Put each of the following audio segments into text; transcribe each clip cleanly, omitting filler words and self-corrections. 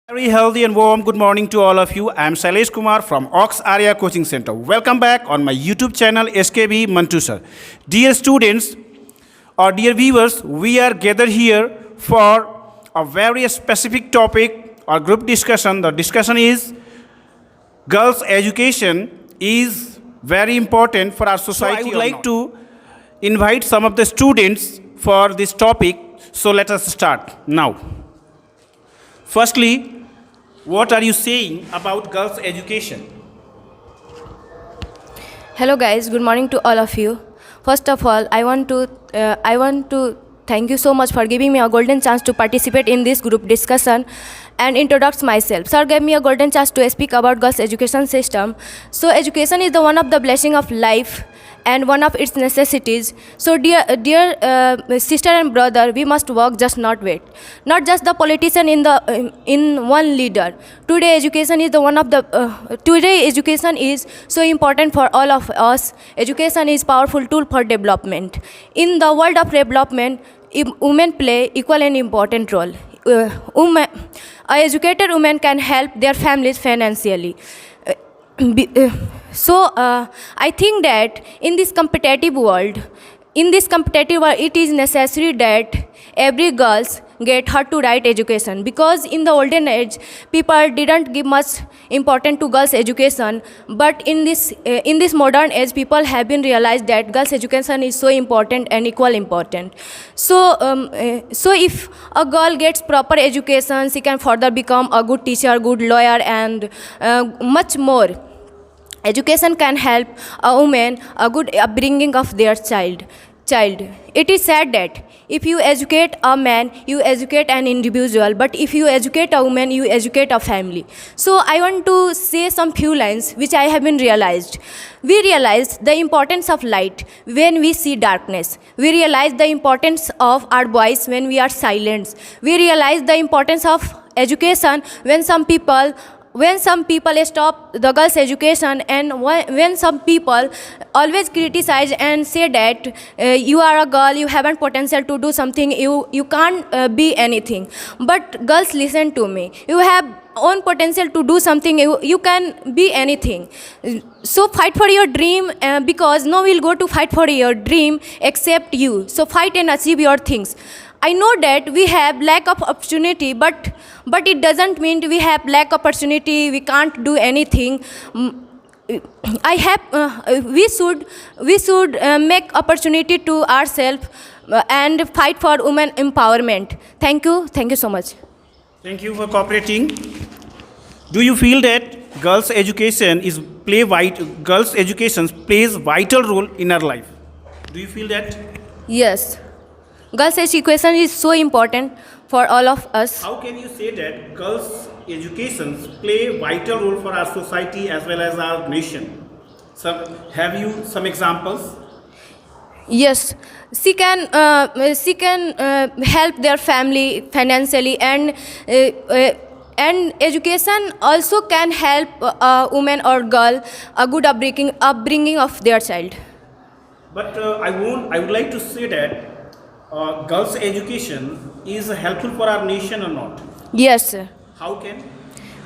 Very healthy and warm good morning to all of you. I am Shailesh Kumar from Ox Arya Coaching Center. Welcome back on my YouTube channel SKB Mantu sir. Dear students or dear viewers, we are gathered here for a very specific topic or group discussion. The discussion is girls' education is very important for our society. So I would like to invite some of the students for this topic. So let us start now. Firstly, what are you saying about girls' education? Hello guys, good morning to all of you. First of all, I want to thank you so much for giving me a golden chance to participate in this group discussion and introduce myself. Sir gave me a golden chance to speak about girls' education system. So education is the one of the blessing of life and one of its necessities. So dear sister and brother, we must work, just not wait. Not just the politician in one leader. Today education is today education is so important for all of us. Education is powerful tool for development. In the world of development, women play equal and important role. A educated woman can help their families financially. I think that in this competitive world, it is necessary that every girls get her to right education, because in the olden age people didn't give much importance to girls education, but in this modern age people have been realized that girls education is so important and equal important. So if a girl gets proper education, she can further become a good teacher, good lawyer, and much more. Education can help a woman a good upbringing of their child. It is said that if you educate a man, you educate an individual, but if you educate a woman, you educate a family. So I want to say some few lines which I have been realized. We realize the importance of light when we see darkness. We realize the importance of our voice when we are silent. We realize the importance of education when some people stop the girls' education, and when some people always criticize and say that you are a girl, you haven't potential to do something, you can't be anything. But girls, listen to me. You have own potential to do something, you can be anything. So fight for your dream, because no one will go to fight for your dream except you. So fight and achieve your things. I know that we have lack of opportunity, but it doesn't mean we have lack of opportunity, we can't do anything. We should make opportunity to ourselves and fight for women empowerment. Thank you so much. Thank you for cooperating. Do you feel that girls' education plays vital role in our life? Do you feel that? Yes. Girls' education is so important for all of us. How can you say that girls' education play vital role for our society as well as our nation? Have you some examples? Yes, she can help their family financially, and education also can help a woman or girl a good upbringing of their child. But I would like to say that girls' education is helpful for our nation or not? Yes, sir. How can?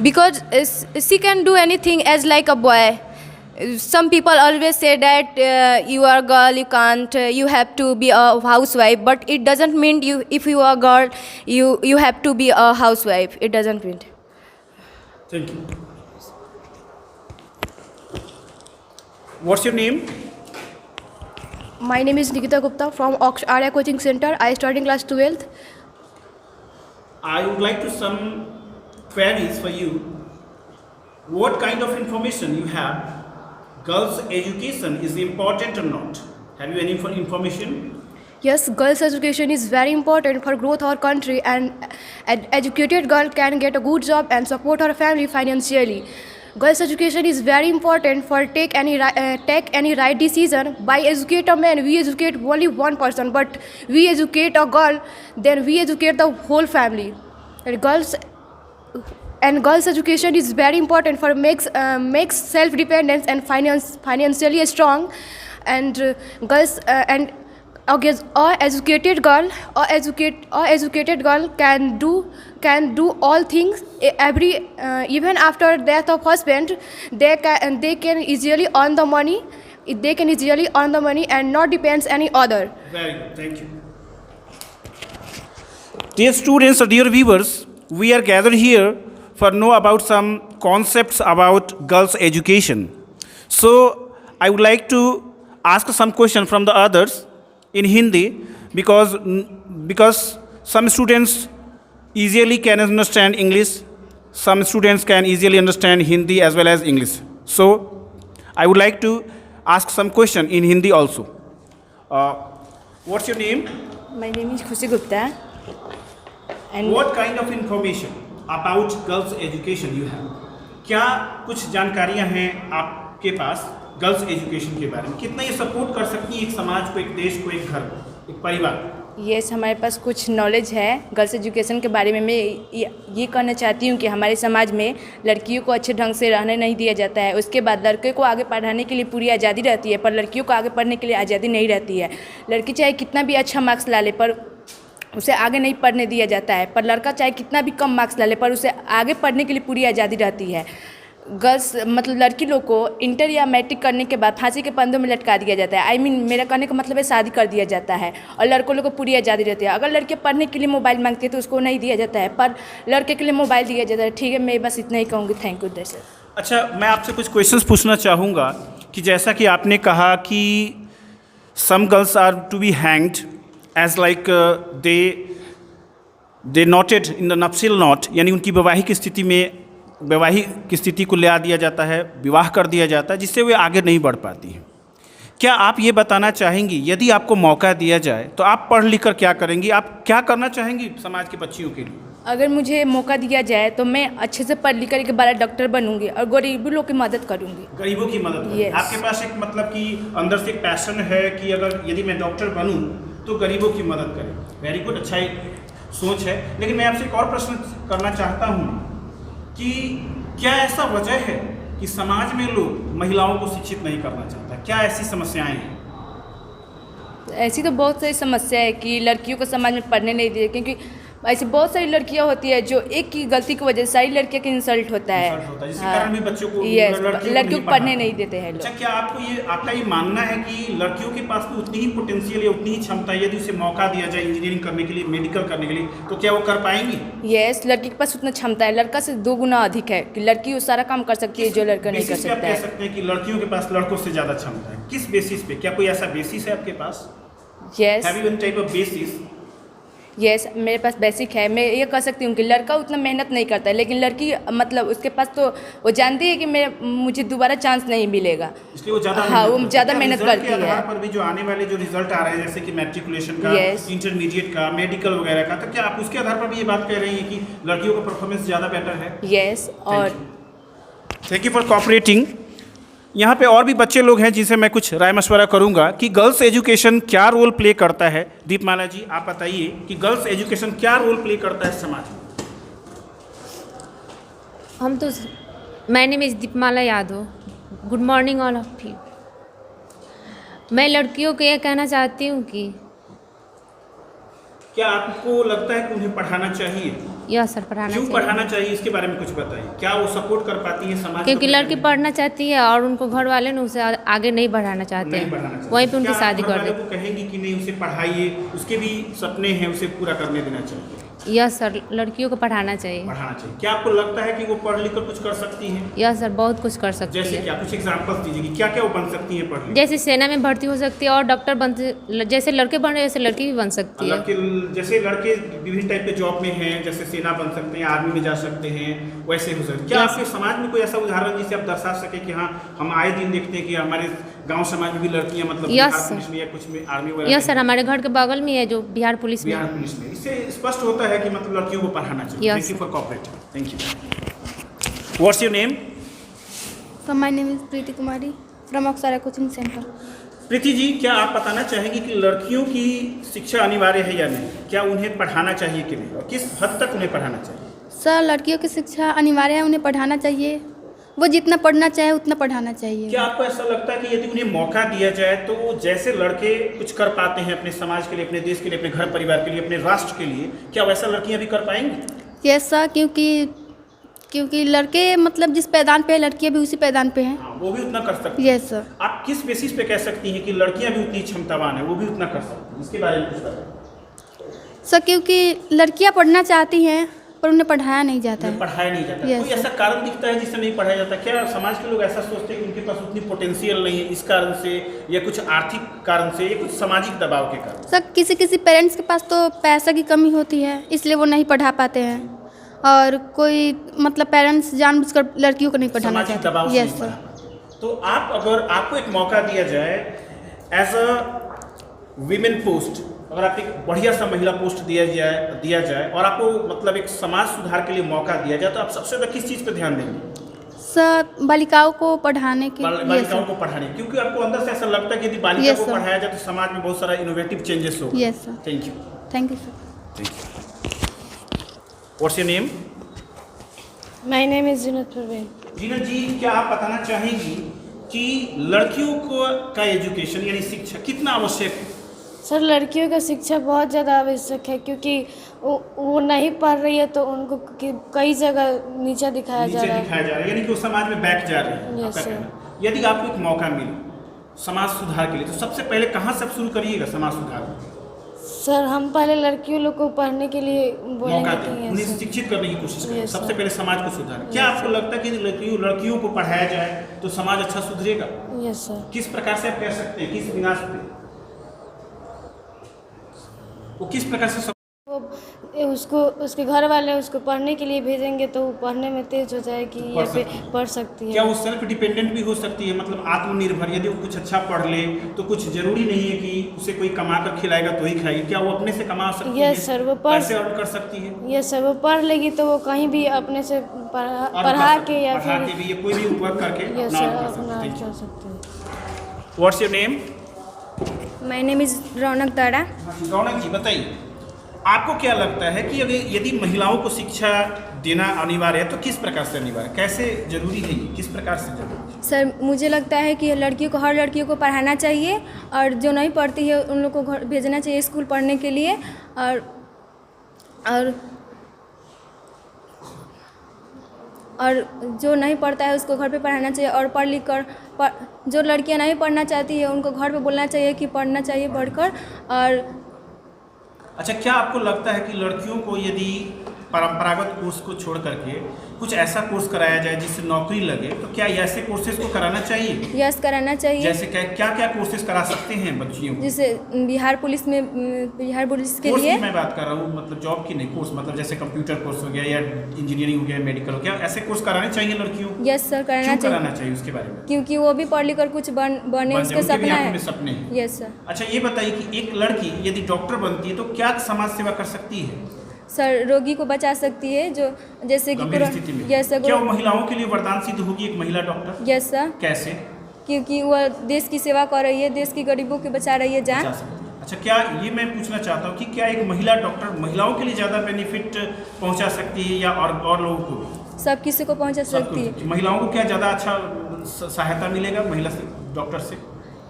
Because she can do anything as like a boy. Some people always say that you are a girl, you can't, you have to be a housewife. But it doesn't mean if you are a girl, you have to be a housewife. It doesn't mean. Thank you. What's your name? My name is Nikita Gupta from Ox Arya Coaching Center. I study in class 12th. I would like to some queries for you. What kind of information you have? Girls' education is important or not? Have you any information? Yes, girls' education is very important for growth of our country, and an educated girl can get a good job and support her family financially. Girls' education is very important for take any right decision. By educate a man, we educate only one person, but we educate a girl, then we educate the whole family. And girls' education is very important for makes self-dependence and financially strong, and girls and educated girl or educated girl can do all things. Even after death of husband, they can easily earn the money. They can easily earn the money and not depends any other. Very good. Thank you. Dear students or dear viewers, we are gathered here for know about some concepts about girls' education. So I would like to ask some question from the others in Hindi because some students easily can understand English, some students can easily understand Hindi as well as English. So I would like to ask some question in Hindi also. What's your name? My name is Khushi Gupta. And What kind of information about girls education you have? क्या कुछ जानकारियां हैं आपके पास girls education के बारे में? कितना ये सपोर्ट कर सकती है एक समाज को, एक देश को, एक घर को, एक परिवार को? यस, हमारे पास कुछ नॉलेज है गर्ल्स एजुकेशन के बारे में। मैं ये कहना चाहती हूँ कि हमारे समाज में लड़कियों को अच्छे ढंग से रहने नहीं दिया जाता है। उसके बाद लड़के को आगे पढ़ाने के लिए पूरी आज़ादी रहती है, पर लड़कियों को आगे पढ़ने के लिए आज़ादी नहीं रहती है। लड़की चाहे कितना भी अच्छा मार्क्स ला ले पर उसे आगे नहीं पढ़ने दिया जाता है, पर लड़का चाहे कितना भी कम मार्क्स ला ले पर उसे आगे पढ़ने के लिए पूरी आज़ादी रहती है। गर्ल्स मतलब लड़की लोग को इंटर या मैट्रिक करने के बाद फांसी के फंदों में लटका दिया जाता है। मेरा कहने का मतलब है शादी कर दिया जाता है और लड़कों लोग को पूरी आज़ादी रहती है। अगर लड़के पढ़ने के लिए मोबाइल मांगते हैं तो उसको नहीं दिया जाता है, पर लड़के के लिए मोबाइल दिया जाता है। ठीक है, मैं बस इतना ही कहूँगी। Thank you sir. अच्छा, मैं आपसे कुछ क्वेश्चंस पूछना चाहूँगा कि जैसा कि आपने कहा कि some girls are to be hanged as like they knotted in the nuptial knot, यानी उनकी वैवाहिक स्थिति को ले दिया जाता है, विवाह कर दिया जाता है, जिससे वे आगे नहीं बढ़ पाती हैं। क्या आप ये बताना चाहेंगी यदि आपको मौका दिया जाए तो आप पढ़ लिख कर क्या करेंगी? आप क्या करना चाहेंगी समाज के बच्चियों के लिए? अगर मुझे मौका दिया जाए तो मैं अच्छे से पढ़ लिख कर एक बड़ा डॉक्टर बनूंगी और गरीबों लोग की मदद करूंगी। गरीबों की मदद करेंगी। Yes. आपके पास एक मतलब कि अंदर से एक पैशन है कि अगर यदि मैं डॉक्टर बनूं तो गरीबों की मदद करें। वेरी गुड, अच्छा सोच है। लेकिन मैं आपसे एक और प्रश्न करना चाहता हूँ कि क्या ऐसा वजह है कि समाज में लोग महिलाओं को शिक्षित नहीं करना चाहता? क्या ऐसी समस्याएं हैं? ऐसी तो बहुत सारी समस्या है कि लड़कियों को समाज में पढ़ने नहीं दिए, क्योंकि ऐसी बहुत सारी लड़कियां होती है जो एक की गलती की वजह से सारी लड़कियों का इंसल्ट होता है। जिसके कारण भी बच्चों को लड़कियों को पढ़ने नहीं देते हैं लोग। अच्छा, क्या आपका ये मानना है कि लड़कियों के पास भी उतनी ही पोटेंशियल या उतनी ही क्षमता है, यदि उसे मौका दिया जाए इंजीनियरिंग करने के लिए, मेडिकल करने के लिए, तो क्या वो कर पाएंगी? यस, लड़की के पास उतना क्षमता है, लड़का से 2 गुना अधिक है कि लड़की वो सारा काम कर सकती है जो लड़का नहीं कर सकता है। कह सकते हैं कि लड़कियों के पास लड़कों से ज़्यादा क्षमता है। किस बेसिस पे? क्या कोई ऐसा बेसिस है आपके पास? Yes, have you any type of basis? Yes, मेरे पास बेसिक है। मैं ये कह सकती हूँ कि लड़का उतना मेहनत नहीं करता है, लेकिन लड़की मतलब उसके पास तो वो जानती है कि मुझे दोबारा चांस नहीं मिलेगा, इसलिए वो ज़्यादा मेहनत करती है। पर भी जो आने वाले जो रिजल्ट आ रहे हैं, जैसे कि मैट्रिकुलेशन का, इंटरमीडिएट का, मेडिकल वगैरह का, तो क्या आप उसके आधार पर भी ये बात कह रही हैं कि लड़कियों का परफॉर्मेंस ज़्यादा बेटर है? यस, और थैंक यू फॉर कोऑपरेटिंग। यहाँ पे और भी बच्चे लोग हैं जिनसे मैं कुछ राय मशवरा करूँगा कि गर्ल्स एजुकेशन क्या रोल प्ले करता है। दीपमाला जी, आप बताइए कि गर्ल्स एजुकेशन क्या रोल प्ले करता है समाज में? My name is Deepmala Yadav. Good morning all of you. मैं लड़कियों को ये कहना चाहती हूँ कि क्या आपको लगता है कि उन्हें पढ़ाना चाहिए? यस सर, पढ़ाना चाहिए। क्यों पढ़ाना चाहिए, इसके बारे में कुछ बताइए। क्या वो सपोर्ट कर पाती है समाज? क्योंकि लड़की पढ़ना चाहती है और उनको घर वाले ने उसे आगे नहीं बढ़ाना चाहते हैं, वहीं पे उनकी शादी कर देते हैं। कहेंगी कि नहीं उसे पढ़ाइए, उसके भी सपने हैं, उसे पूरा करने देना चाहिए? यस सर, लड़कियों को पढ़ाना चाहिए। क्या आपको लगता है कि वो पढ़ लिख कर कुछ कर सकती हैं? यस सर, बहुत कुछ कर सकती है। जैसे क्या? कुछ एग्जांपल्स दीजिए कि क्या क्या वो बन सकती हैं पढ़ लिख? जैसे सेना में भर्ती हो सकती है और डॉक्टर जैसे लड़के बन रहे वैसे लड़की भी बन सकती है। जैसे लड़के विभिन्न टाइप के जॉब में हैं, जैसे सेना बन सकते हैं, आर्मी में जा सकते हैं, वैसे हो सकते हैं। क्या आपके समाज में कोई ऐसा उदाहरण जिसे आप दर्शा सके कि हाँ, हम आए दिन देखते हैं कि हमारे गांव समाज में भी लड़कियां मतलब बिहार पुलिस में या कुछ में आर्मी वगैरह? यस सर, हमारे घर के बगल में है जो बिहार पुलिस में। इससे स्पष्ट होता है कि मतलब लड़कियों को पढ़ाना चाहिए। Thank you for cooperating. Thank you. What's your name? So my name is Preeti Kumari from Ox Arya Coaching Center. Preeti ji, क्या आप बताना चाहेंगी कि लड़कियों की शिक्षा अनिवार्य है या नहीं? क्या उन्हें पढ़ाना चाहिए कि नहीं, और किस हद तक उन्हें पढ़ाना चाहिए? सर, लड़कियों की शिक्षा अनिवार्य है, उन्हें पढ़ाना चाहिए वो जितना पढ़ना चाहे उतना पढ़ाना चाहिए। क्या आपको ऐसा लगता है कि यदि उन्हें मौका दिया जाए तो वो जैसे लड़के कुछ कर पाते हैं अपने समाज के लिए, अपने देश के लिए, अपने घर परिवार के लिए, अपने राष्ट्र के लिए, क्या वैसा लड़कियां भी कर पाएंगी? यस सर, क्योंकि लड़के मतलब जिस पैदान पे है लड़कियां भी उसी पैदान पे हैं। हाँ, वो भी उतना कर सकती हैं। Yes sir. आप किस बेसिस पे कह सकती हैं कि लड़कियां भी उतनी क्षमतावान है, वो भी उतना कर सकती हैं? इसके बारे में कुछ बताएं। सर क्योंकि लड़कियां पढ़ना चाहती हैं पर उन्हें पढ़ाया नहीं जाता है। पढ़ाया नहीं जाता। Yes, कोई ऐसा कारण दिखता है जिससे नहीं पढ़ाया जाता? क्या समाज के लोग ऐसा सोचते हैं कि उनके पास उतनी पोटेंशियल नहीं है इस कारण से, या कुछ आर्थिक कारण से, या कुछ सामाजिक दबाव के कारण? सर किसी पेरेंट्स के पास तो पैसा की कमी होती है, इसलिए वो नहीं पढ़ा पाते हैं, और कोई मतलब पेरेंट्स जानबूझकर लड़कियों को नहीं पढ़ाना सामाजिक दबाव चाहते। से यस नहीं सर। पढ़ा पाते। तो आप अगर आपको एक मौका दिया जाए एज अ वीमेन पोस्ट, अगर आप एक बढ़िया सा महिला पोस्ट दिया जाए और आपको मतलब एक समाज सुधार के लिए मौका दिया जाए, तो आप सबसे ज़्यादा किस चीज़ पे ध्यान देंगे? सर बालिकाओं को पढ़ाने के। बालिकाओं को पढ़ाने, क्योंकि आपको अंदर से ऐसा लगता है कि यदि बालिका Yes, को sir. पढ़ाया जाए तो समाज में बहुत सारा इनोवेटिव चेंजेस हो। Yes sir. Thank you. Thank you sir. What's your name? My name is Zeenat Parveen. Zeenat ji, क्या आप बताना चाहेंगी कि लड़कियों को का एजुकेशन यानी शिक्षा कितना आवश्यक है? सर लड़कियों का शिक्षा बहुत ज़्यादा आवश्यक है, क्योंकि वो नहीं पढ़ रही है तो उनको कई जगह नीचा दिखाया जा रहा है, यानी कि वो समाज में बैठ जा रहे हैं। Yes, आपका sir. कहना। यदि आपको एक मौका मिले समाज सुधार के लिए, तो सबसे पहले कहाँ से आप शुरू करिएगा समाज सुधार? सर हम पहले लड़कियों लोग को पढ़ने के लिए मौका बोलेंगे दें, कि उन्हें yes, शिक्षित करने की कोशिश करें। Yes, सबसे sir. पहले समाज को सुधारें। क्या Yes, आपको लगता है कि लड़कियों को पढ़ाया जाए तो समाज अच्छा सुधरेगा? Yes sir. किस प्रकार से आप कह सकते हैं, किस विनाश पे वो किस प्रकार से वो उसके घर वाले उसको पढ़ने के लिए भेजेंगे तो वो पढ़ने में तेज हो जाएगी या फिर पढ़ सकती है। क्या वो सेल्फ डिपेंडेंट भी हो सकती है, मतलब आत्मनिर्भर? यदि वो कुछ अच्छा पढ़ ले तो कुछ जरूरी नहीं है कि उसे कोई कमा कर खिलाएगा तो ही खाएगी। क्या वो अपने से कमा सकती है? यस सर, वो पैसे अर्न कर सकती है? यस सर, वो पढ़ लेगी तो वो कहीं भी अपने से पढ़ा के या पढ़ा फिर के भी, या कोई भी वर्क करके यस अपना सर अर्न अपना कर कर सकती है। सकते हैं। What's your name? My name is Raunak Dara. Raunak जी, बताइए आपको क्या लगता है कि यदि महिलाओं को शिक्षा देना अनिवार्य है तो किस प्रकार से अनिवार्य, कैसे जरूरी है, ये किस प्रकार से जरूरी है? सर मुझे लगता है कि हर लड़कियों को पढ़ाना चाहिए, और जो नहीं पढ़ती है उन लोग को घर भेजना चाहिए स्कूल पढ़ने के लिए, और जो नहीं पढ़ता है उसको घर पे पढ़ाना चाहिए, और पढ़ लिख कर जो लड़कियां नहीं पढ़ना चाहती है उनको घर पे बोलना चाहिए कि पढ़ना चाहिए पढ़कर। और अच्छा, क्या आपको लगता है कि लड़कियों को यदि परंपरागत कोर्स को छोड़ करके कुछ ऐसा कोर्स कराया जाए जिससे नौकरी लगे, तो क्या ऐसे कोर्सेज को कराना चाहिए? यस, कराना चाहिए। जैसे क्या क्या कोर्सेज करा सकते हैं बच्चियों को? जैसे बिहार पुलिस के कोर्स लिए की मैं बात कर रहा हूँ, मतलब जॉब की नहीं, कोर्स मतलब जैसे कंप्यूटर कोर्स हो गया या इंजीनियरिंग हो गया, मेडिकल हो गया, ऐसे कोर्स कराने चाहिए लड़कियों को? यस सर, कराना क्यों चाहिए। कराना चाहिए उसके बारे में? क्योंकि वो भी पढ़ लिख कर कुछ बने, उसके सपना है। सपने हैं। Yes sir. अच्छा, ये बताइए कि एक लड़की यदि डॉक्टर बनती है तो क्या समाज सेवा कर सकती है सर? रोगी को बचा सकती है, जो जैसे कि गंभीर स्थिति में? Yes sir. क्या वो महिलाओं के लिए वरदान सिद्ध होगी एक महिला डॉक्टर? यस सर, कैसे? क्योंकि वह देश की सेवा कर रही है, देश की गरीबों की बचा रही है जान। बचा सकती है। अच्छा, क्या ये मैं पूछना चाहता हूँ कि क्या एक महिला डॉक्टर महिलाओं के लिए ज़्यादा बेनिफिट पहुँचा सकती है या और लोगों को भी? सब किसी को पहुंचा सकती है, महिलाओं को क्या ज़्यादा अच्छा सहायता मिलेगा महिला से, डॉक्टर से?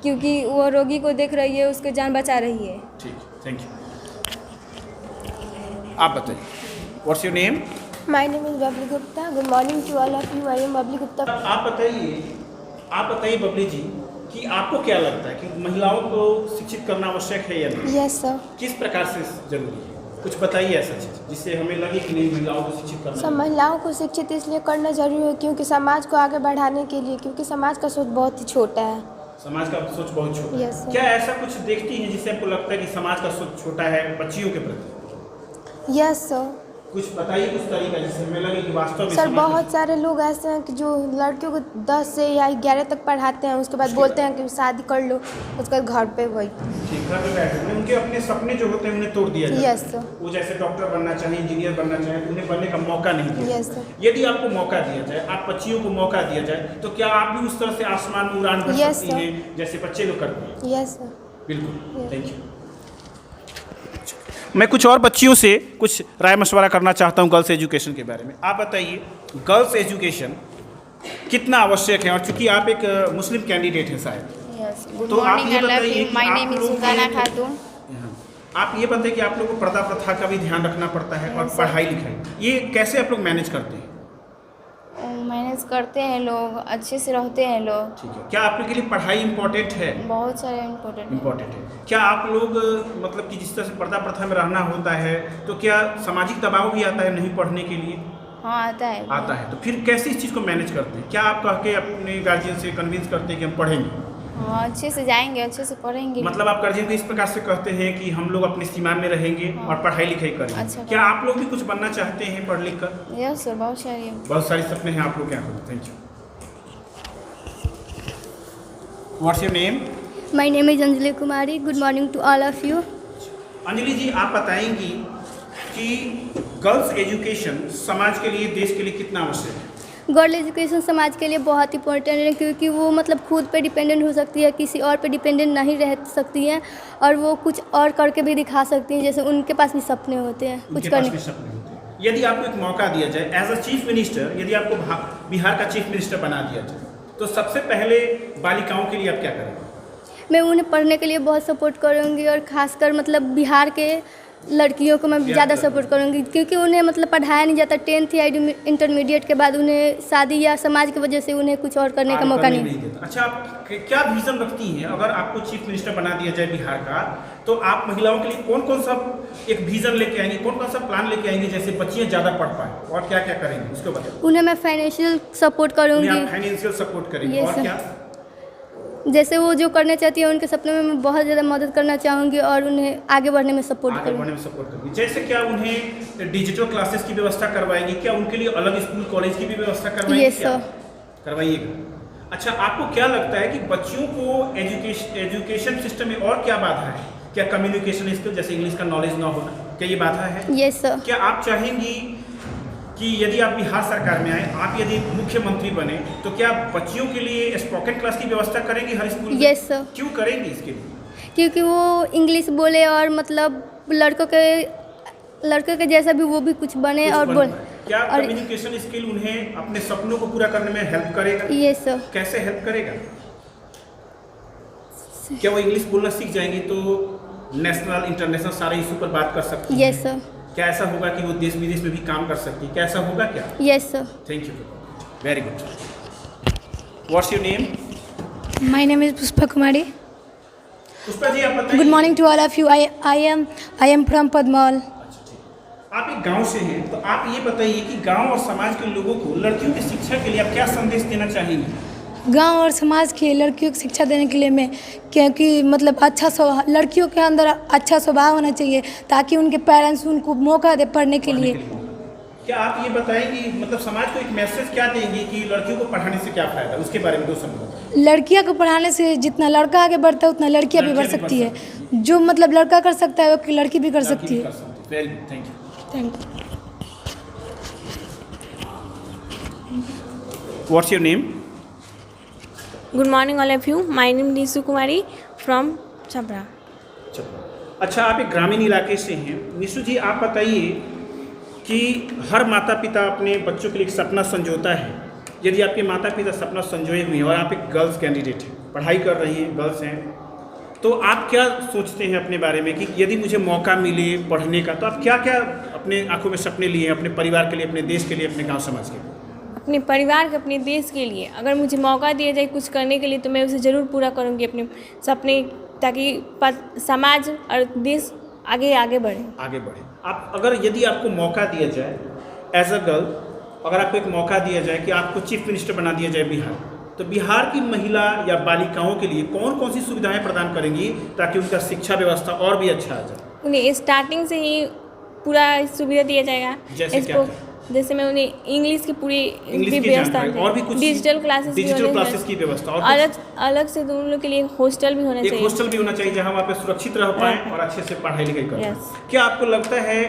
क्योंकि वो रोगी को देख रही है, उसकी जान बचा रही है। ठीक, थैंक यू। आप बताइए, what's your name? My name is Babli Gupta. Good morning to all of you. I am Babli Gupta. आप बताइए बबली जी कि आपको क्या लगता है कि महिलाओं को शिक्षित करना आवश्यक है या नहीं? Yes sir. किस प्रकार से जरूरी है? कुछ बताइए ऐसा चीज़ जिससे हमें लगे कि नहीं, महिलाओं को शिक्षित करना सब महिलाओं को शिक्षित इसलिए करना जरूरी है क्योंकि समाज को आगे बढ़ाने के लिए, क्योंकि समाज का सोच बहुत ही छोटा है। समाज का सोच बहुत छोटा है। Yes, sir. क्या ऐसा कुछ देखती हैं जिससे आपको लगता है कि समाज का सोच छोटा है बच्चियों के प्रति? Yes sir. कुछ बताइए, कुछ तरीका जिससे हमें लगे कि वास्तव में सर समाज बहुत सारे लोग ऐसे हैं कि जो लड़कियों को 10 से या 11 तक पढ़ाते हैं, उसके बाद बोलते हैं कि शादी कर लो, उसके बाद घर पे वही। ठीक, घर पे बैठे हुए उनके अपने सपने जो होते हैं उन्हें तोड़ दिया जाता है। Yes sir. वो जैसे डॉक्टर बनना चाहे, इंजीनियर बनना चाहे, तो उन्हें बनने का मौका नहीं दिया। Yes sir. यदि आपको मौका दिया जाए, आप बच्चियों को मौका दिया जाए, तो क्या आप भी उस तरह से आसमान में उड़ान भर Yes, सकती sir. हैं जैसे बच्चे लोग करते हैं? Yes sir. बिल्कुल, Yes. Thank you. मैं कुछ और बच्चियों से कुछ राय मशवरा करना चाहता हूँ गर्ल्स एजुकेशन के बारे में। आप बताइए, गर्ल्स एजुकेशन कितना आवश्यक है, और चूंकि आप एक मुस्लिम कैंडिडेट हैं शायद, यस, गुड तो आप मॉर्निंग ये ऑल ऑफ बताइए यू, कि माय आप नेम इज लोग सुल्ताना ये- खातून। आप ये बताइए कि आप लोगों को पर्दा प्रथा का भी ध्यान रखना पड़ता है और पढ़ाई लिखाई, ये कैसे आप लोग मैनेज करते हैं? मैनेज करते हैं लोग, अच्छे से रहते हैं लोग, ठीक है, क्या आप लोग के लिए पढ़ाई इंपॉर्टेंट है? बहुत सारे इम्पोर्टेंट है। इम्पॉर्टेंट है। क्या आप लोग मतलब कि जिस तरह से पर्दा प्रथा में रहना होता है, तो क्या सामाजिक दबाव भी आता है नहीं पढ़ने के लिए? हाँ आता है। आता है। तो फिर कैसे इस चीज़ को मैनेज करते हैं? क्या आप कह के अपने गार्जियन से कन्विंस करते हैं कि हम पढ़ेंगे? हाँ अच्छे से जाएंगे, अच्छे से पढ़ेंगे। मतलब आप गार्जियन को इस प्रकार से कहते हैं कि हम लोग अपनी सीमा में रहेंगे और पढ़ाई लिखाई करेंगे। अच्छा। क्या आप लोग भी कुछ बनना चाहते हैं पढ़ लिख कर? यस सर, बहुत सारी। बहुत सारे सपने हैं आप लोग क्या होते? Thank you. What's your name? My name is Anjali Kumari. Good morning to all of you. Anjali ji, आप बताएंगी कि गर्ल्स एजुकेशन समाज के लिए, देश के लिए कितना आवश्यक है? गर्ल एजुकेशन समाज के लिए बहुत इंपॉर्टेंट है, क्योंकि वो मतलब खुद पे डिपेंडेंट हो सकती है, किसी और पे डिपेंडेंट नहीं रह सकती हैं, और वो कुछ और करके भी दिखा सकती हैं, जैसे उनके पास भी सपने होते हैं कुछ उनके पास करने। भी सपने होते हैं। यदि आपको एक मौका दिया जाए एज अ चीफ मिनिस्टर, यदि आपको बिहार का चीफ मिनिस्टर बना दिया जाए, तो सबसे पहले बालिकाओं के लिए आप क्या करेंगे? मैं उन्हें पढ़ने के लिए बहुत सपोर्ट करूँगी, और ख़ासकर मतलब बिहार के लड़कियों को मैं ज़्यादा सपोर्ट करूँगी, क्योंकि उन्हें मतलब पढ़ाया नहीं जाता। 10th या इंटरमीडिएट के बाद उन्हें शादी या समाज की वजह से उन्हें कुछ और करने का मौका नहीं देता। अच्छा, आप क्या विजन रखती हैं? अगर आपको चीफ मिनिस्टर बना दिया जाए बिहार का, तो आप महिलाओं के लिए कौन कौन सा एक विजन लेके आएंगे, कौन कौन सा प्लान लेके आएंगे, जैसे बच्चियाँ ज़्यादा पढ़ पाएँ, और क्या क्या करेंगे उसको बताइए। उन्हें मैं फाइनेंशियल सपोर्ट करूँगी। फाइनेंशियल सपोर्ट करेंगे, और क्या? जैसे वो जो करना चाहती है उनके सपने में मैं बहुत ज़्यादा मदद करना चाहूँगी, और उन्हें आगे बढ़ने में सपोर्ट आगे करूँगी। बढ़ने में सपोर्ट करेंगे। जैसे क्या उन्हें डिजिटल क्लासेस की व्यवस्था करवाएंगे? क्या उनके लिए अलग स्कूल कॉलेज की भी व्यवस्था करवाएंगे? यस सर, करवाइएगा। अच्छा, आपको क्या लगता है कि बच्चियों को एजुकेशन सिस्टम में और क्या बाधा है? क्या कम्युनिकेशन स्किल, जैसे इंग्लिश का नॉलेज ना होना, क्या ये बाधा है? Yes sir. क्या आप चाहेंगी कि यदि आप बिहार सरकार में आए, आप यदि मुख्यमंत्री बने, तो क्या आप बच्चियों के लिए स्पोकन क्लास की व्यवस्था करेंगी हर स्कूल में? Yes sir. क्यों करेंगी इसके लिए? क्योंकि वो इंग्लिश बोले, और मतलब लड़कों के जैसा भी वो भी कुछ बने कुछ और बन बोले। पाए। क्या और कम्युनिकेशन स्किल उन्हें अपने सपनों को पूरा करने में हेल्प करेगा? Yes sir. कैसे हेल्प करेगा? क्या वो इंग्लिश बोलना सीख जाएंगी तो नेशनल इंटरनेशनल सारे इशू पर बात कर सकती हैं? Yes sir. क्या ऐसा होगा कि वो देश विदेश में भी काम कर सकती है? क्या ऐसा होगा क्या? Yes sir. Thank you, very good. What's your name? My name is Pushpa Kumari. Pushpa ji, आप बताइए। Good morning to all of you. I am from Padmal. आप एक गांव से हैं, तो आप ये बताइए कि गांव और समाज के लोगों को लड़कियों की शिक्षा के लिए आप क्या संदेश देना चाहेंगे? गांव और समाज के लड़कियों को शिक्षा देने के लिए मैं, क्योंकि मतलब अच्छा स्वभाव, लड़कियों के अंदर अच्छा स्वभाव होना चाहिए, ताकि उनके पेरेंट्स उनको मौका दे पढ़ने के लिए। क्या आप ये बताएंगे, मतलब समाज को एक मैसेज क्या देंगे कि लड़कियों को पढ़ाने से क्या फायदा, उसके बारे में दो शब्द? लड़कियां को पढ़ाने से जितना लड़का आगे बढ़ता है उतना लड़कियां भी बढ़ सकती है। जो मतलब लड़का कर सकता है वो लड़की भी कर सकती है। Very good, thank you. Thank you. What's your name? Good morning all of you. My name is Nisu Kumari from Chapra. अच्छा, आप एक ग्रामीण इलाके से हैं। निशु जी, आप बताइए कि हर माता पिता अपने बच्चों के लिए एक सपना संजोता है। यदि आपके माता पिता सपना संजोए हुए हैं और आप एक गर्ल्स कैंडिडेट हैं, पढ़ाई कर रही हैं, गर्ल्स हैं, तो आप क्या सोचते हैं अपने बारे में कि यदि मुझे मौका मिले पढ़ने का, तो आप क्या क्या अपने आंखों में सपने लिए, अपने परिवार के लिए, अपने देश के लिए, अपने गाँव समाज के लिए? अपने परिवार के, अपने देश के लिए अगर मुझे मौका दिया जाए कुछ करने के लिए, तो मैं उसे ज़रूर पूरा करूँगी अपने सपने, ताकि समाज और देश आगे बढ़े। आगे बढ़े। आप अगर यदि आपको मौका दिया जाए एज अ गर्ल, अगर आपको एक मौका दिया जाए कि आपको चीफ मिनिस्टर बना दिया जाए बिहार, तो बिहार की महिला या बालिकाओं के लिए कौन कौन सी सुविधाएं प्रदान करेंगी ताकि उनका शिक्षा व्यवस्था और भी अच्छा आ जाए? उन्हें स्टार्टिंग से ही पूरा सुविधा दिया जाएगा। जैसे मैं उन्हें इंग्लिश की पूरी व्यवस्था, और भी कुछ डिजिटल क्लासेस की व्यवस्था, और अलग से उन लोग के लिए हॉस्टल भी होना चाहिए। एक हॉस्टल भी होना चाहिए जहां वहाँ पे सुरक्षित रह पाएं और अच्छे से पढ़ाई लिखाई कर पाएं। क्या आपको लगता है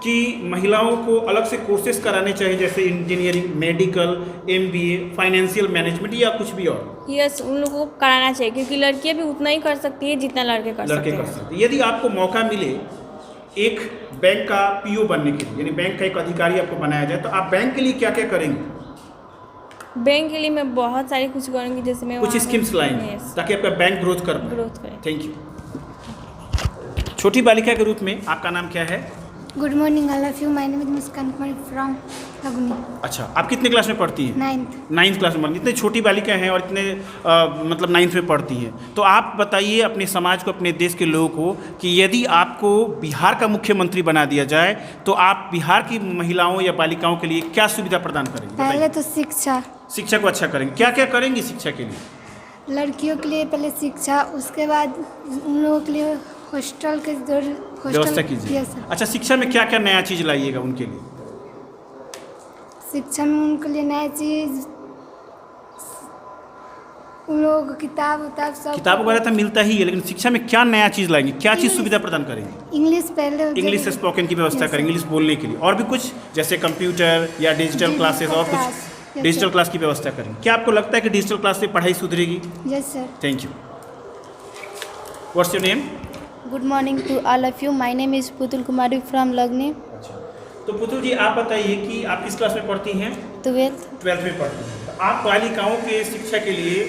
कि महिलाओं को अलग से कोर्सेज कराने चाहिए, जैसे engineering, medical, MBA, financial management, या कुछ भी और? यस, उन लोगों को कराना चाहिए, क्योंकि लड़कियां भी उतना ही कर सकती है जितना लड़के कर सकते हैं। यदि आपको मौका मिले एक बैंक का PO बनने के लिए, यानी बैंक का एक अधिकारी आपको बनाया जाए, तो आप बैंक के लिए क्या क्या करेंगे? बैंक के लिए मैं बहुत सारी कुछ करूँगी, जैसे मैं कुछ वहाँ स्कीम्स लाएंगे Yes, ताकि आपका बैंक ग्रोथ कर पाए। ग्रोथ करें। Thank you. छोटी बालिका के रूप में आपका नाम क्या है? Good morning all of you, my name is Muskan Kumari from Lagni, अच्छा, आप कितने क्लास में पढ़ती हैं? 9th। 9th क्लास में। इतने छोटी बालिका हैं और इतने मतलब 9th में पढ़ती हैं, तो आप बताइए अपने समाज को, अपने देश के लोगों को कि यदि आपको बिहार का मुख्यमंत्री बना दिया जाए तो आप बिहार की महिलाओं या बालिकाओं के लिए क्या सुविधा प्रदान करेंगे? पहले बताइए। तो शिक्षा, शिक्षा को अच्छा करेंगे। क्या क्या करेंगी शिक्षा के लिए? लड़कियों के लिए पहले शिक्षा, उसके बाद उन लोगों के लिए हॉस्टल के व्यवस्था कीजिए। Yes sir. अच्छा, शिक्षा में क्या क्या नया चीज़ लाइएगा उनके लिए? शिक्षा में उनके लिए नया चीज़, उन लोगों को किताब उताब सब, किताब वगैरह तो मिलता ही है, लेकिन शिक्षा में क्या नया चीज़ लाएंगे? क्या चीज़ सुविधा प्रदान करेंगे? इंग्लिश पहले इंग्लिश स्पोकन की व्यवस्था Yes, करेंगे, इंग्लिश बोलने के लिए। और भी कुछ जैसे कंप्यूटर या डिजिटल क्लासेस और क्लास, कुछ yes, डिजिटल sir. क्लास की व्यवस्था करेंगे। क्या आपको लगता है कि डिजिटल क्लास से पढ़ाई सुधरेगी? Yes sir. Thank you. What's your name? Good morning to all of you, my name is Putul Kumari from Lagni, अच्छा, तो पुतुल जी आप बताइए कि आप किस क्लास में पढ़ती हैं? 12th। 12th में पढ़ती हैं। तो आप बालिकाओं के शिक्षा के लिए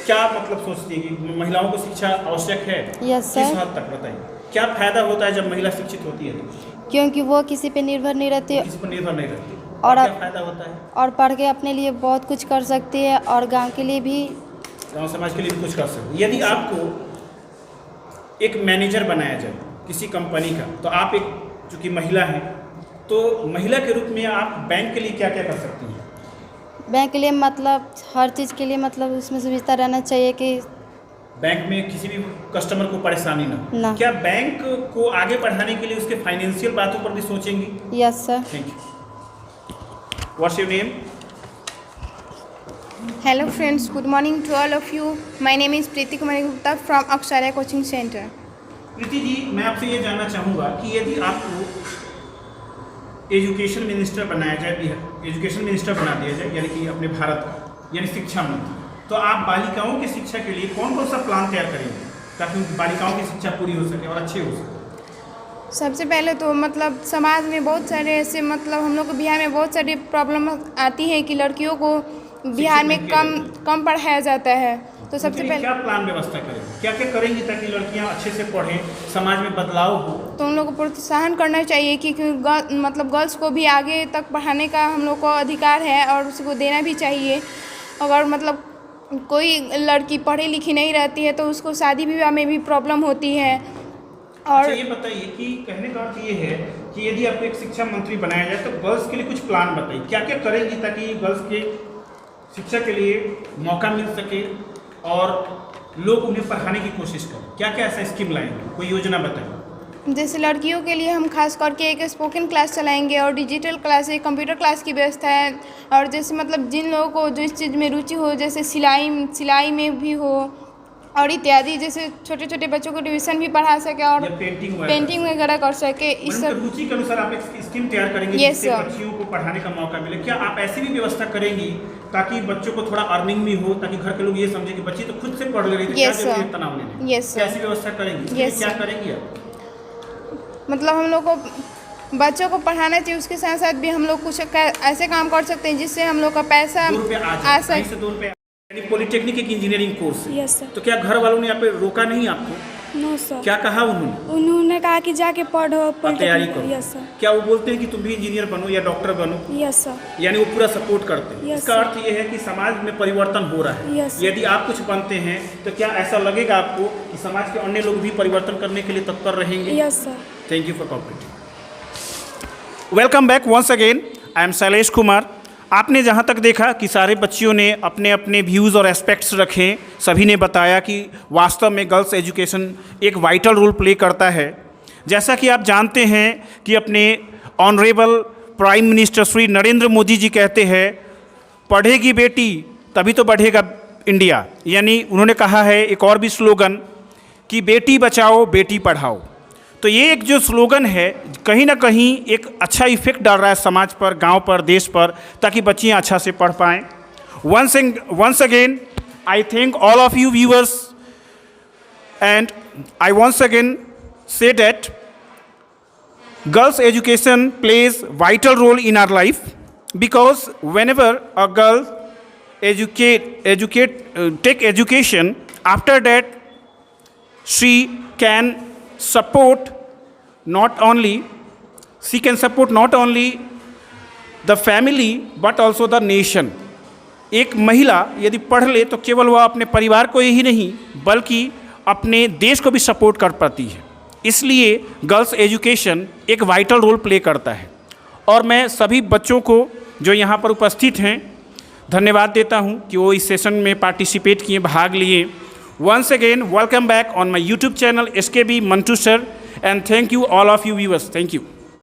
क्या मतलब सोचती हैं कि महिलाओं को शिक्षा आवश्यक है? Yes, किस sir. हद तक बताइए? क्या फायदा होता है जब महिला शिक्षित होती है तो? क्योंकि वो किसी पे निर्भर नहीं रहती किसी पर निर्भर नहीं रहती। और क्या फायदा होता है? और पढ़ के अपने लिए बहुत कुछ कर सकती है और गांव के लिए भी। गाँव समाज के लिए भी कुछ कर सकते। यदि आपको एक मैनेजर बनाया जाए किसी कंपनी का, तो आप एक चूँकि महिला हैं, तो महिला के रूप में आप बैंक के लिए क्या क्या कर सकती हैं? बैंक के लिए मतलब हर चीज़ के लिए मतलब उसमें सुविधा रहना चाहिए कि बैंक में किसी भी कस्टमर को परेशानी ना। क्या बैंक को आगे बढ़ाने के लिए उसके फाइनेंशियल बातों पर भी सोचेंगी? Yes sir. Thank you. What's your name? Hello friends, good morning to all of you. My name is Preeti Kumari Gupta from Aksarya Coaching Center. Preeti ji, मैं आपसे ये जानना चाहूँगा कि यदि आपको एजुकेशन मिनिस्टर बनाया जाए, एजुकेशन मिनिस्टर बना दिया जाए, यानी कि अपने भारत का, यानी शिक्षा मंत्री, तो आप बालिकाओं की शिक्षा के लिए कौन कौन सा प्लान तैयार करेंगे ताकि उन बालिकाओं की शिक्षा पूरी हो सके और अच्छी हो सके? सबसे पहले तो मतलब समाज में बहुत सारे ऐसे मतलब हम लोग को बिहार में बहुत सारी प्रॉब्लम आती है कि लड़कियों को बिहार में कम पढ़ाया जाता है, तो सबसे पहले क्या प्लान व्यवस्था करेंगे? क्या क्या करेंगी ताकि लड़कियां अच्छे से पढ़ें, समाज में बदलाव हो? तो उन लोग को प्रोत्साहन करना चाहिए कि मतलब गर्ल्स को भी आगे तक पढ़ाने का हम लोग को अधिकार है और उसको देना भी चाहिए। अगर मतलब कोई लड़की पढ़ी लिखी नहीं रहती है तो उसको शादी विवाह में भी प्रॉब्लम होती है। और अच्छा, ये बताइए कि कहने का अर्थ ये है कि यदि आपको एक शिक्षा मंत्री बनाया जाए तो गर्ल्स के लिए कुछ प्लान बताइए, क्या क्या करेंगी ताकि गर्ल्स के शिक्षा के लिए मौका मिल सके और लोग उन्हें पढ़ाने की कोशिश करें? क्या क्या ऐसा स्कीम लाएंगे, कोई योजना बताइए। जैसे लड़कियों के लिए हम खास करके एक स्पोकन क्लास चलाएंगे और डिजिटल क्लास, एक कंप्यूटर क्लास की व्यवस्था है। और जैसे मतलब जिन लोगों को जो इस चीज़ में रुचि हो, जैसे सिलाई में भी हो और इत्यादि, जैसे छोटे छोटे बच्चों को ट्यूशन भी पढ़ा सके और पेंटिंग वगैरह कर सके। इस सब रुचि के अनुसार आप एक स्कीम तैयार करेंगे Yes, जिससे sir. बच्चियों को पढ़ाने का मौका मिले। क्या आप ऐसी भी व्यवस्था करेंगी ताकि बच्चों को थोड़ा अर्निंग भी हो, ताकि घर के लोग ये समझे कि बच्ची तो खुद से पढ़ ले रही थी, क्या Yes, जरूरी है sir. तनाव लेने? Yes, sir. क्या ऐसी व्यवस्था करेंगी? इसके लिए Yes, क्या sir. करेंगी आप? मतलब हम लोग को बच्चों को पढ़ाना चाहिए, उसके साथ साथ भी हम लोग कुछ ऐसे काम कर सकते हैं जिससे हम लोग का पैसा 2 रुपये आ आ जाए, से 2 रुपये। यानी पॉलिटेक्निक एक इंजीनियरिंग कोर्स है। Yes sir. तो क्या घर वालों ने यहाँ पे रोका नहीं आपको? No sir. क्या कहा उन्होंने? उन्होंने कहा कि जाके पढ़ो, आप तैयारी करो। Yes sir. क्या वो बोलते हैं कि तुम भी इंजीनियर बनो या डॉक्टर बनो? Yes sir. यानी वो पूरा सपोर्ट करते हैं। Yes, इसका sir. अर्थ ये है कि समाज में परिवर्तन हो रहा है। Yes, sir. यदि आप कुछ बनते हैं तो क्या ऐसा लगेगा आपको कि समाज के अन्य लोग भी परिवर्तन करने के लिए तत्पर रहेंगे? Yes sir. Thank you for cooperating. Welcome back once again, I am Shailesh Kumar. आपने जहाँ तक देखा कि सारे बच्चियों ने अपने अपने व्यूज़ और एस्पेक्ट्स रखे, सभी ने बताया कि वास्तव में गर्ल्स एजुकेशन एक वाइटल रोल प्ले करता है। जैसा कि आप जानते हैं कि अपने honourable prime minister Shri Narendra Modi ji कहते हैं, पढ़ेगी बेटी तभी तो बढ़ेगा इंडिया। यानी उन्होंने कहा है एक और भी स्लोगन कि बेटी बचाओ बेटी पढ़ाओ। तो ये एक जो स्लोगन है कहीं ना कहीं एक अच्छा इफेक्ट डाल रहा है समाज पर, गांव पर, देश पर, ताकि बच्चियां अच्छा से पढ़ पाएँ। Once again I thank all of you viewers and I once again say that girls education plays vital role in our life, because whenever a girl take education. After that, she can support not only the family but also the nation. एक महिला यदि पढ़ ले तो केवल वह अपने परिवार को ही नहीं बल्कि अपने देश को भी सपोर्ट कर पाती है। इसलिए गर्ल्स एजुकेशन एक वाइटल रोल प्ले करता है। और मैं सभी बच्चों को जो यहाँ पर उपस्थित हैं धन्यवाद देता हूँ कि वो इस सेशन में पार्टिसिपेट किए, भाग लिए। Once again, welcome back on my YouTube channel SKB Mantu sir, and thank you all of you viewers. Thank you.